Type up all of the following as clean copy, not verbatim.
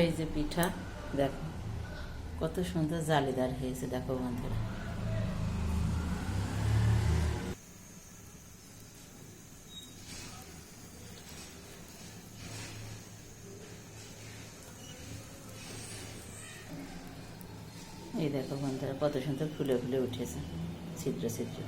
এই যে পিঠা দেখো কত সুন্দর জালিদার হয়েছে, দেখো বন্ধুরা। এই দেখো বন্ধুরা কত সুন্দর ফুলে ফুলে উঠেছে, ছিদ্র ছিদ্র।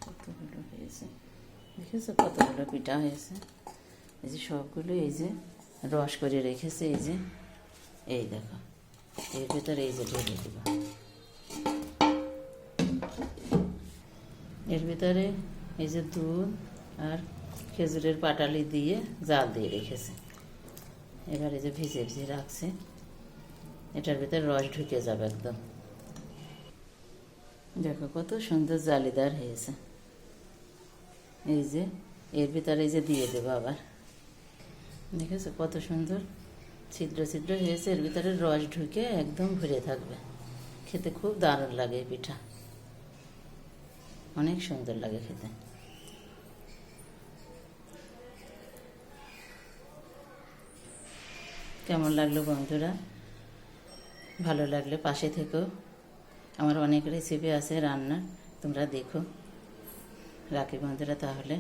কতগুলো হয়েছে দেখেছো, কতগুলো পিঠা হয়েছে। এই যে সবগুলো এই যে রস করে রেখেছে, এই যে এই দেখো এর ভেতরে এই যে ঢেলে দেব। এর ভিতরে এই যে দুধ আর খেজুরের পাটালি দিয়ে জাল দিয়ে রেখেছে। এবার এই যে ভিজে ভিজে রাখছে, এটার ভিতরে রস ঢুকে যাবে একদম। দেখো কত সুন্দর জালিদার হয়েছে। এই যে এর ভিতরে এই যে দিয়ে দেবো আবার, দেখেছো কত সুন্দর ছিদ্র ছিদ্র হয়েছে। এর ভিতরে রস ঢুকে একদম ভরে থাকবে, খেতে খুব দারুণ লাগে এই পিঠা, অনেক সুন্দর লাগে খেতে। কেমন লাগলো বন্ধুরা? ভালো লাগলে পাশে থেকো, আমার অনেক রেসিপি আছে রান্নার, তোমরা দেখো। রাখি বন্ধুরা তাহলে।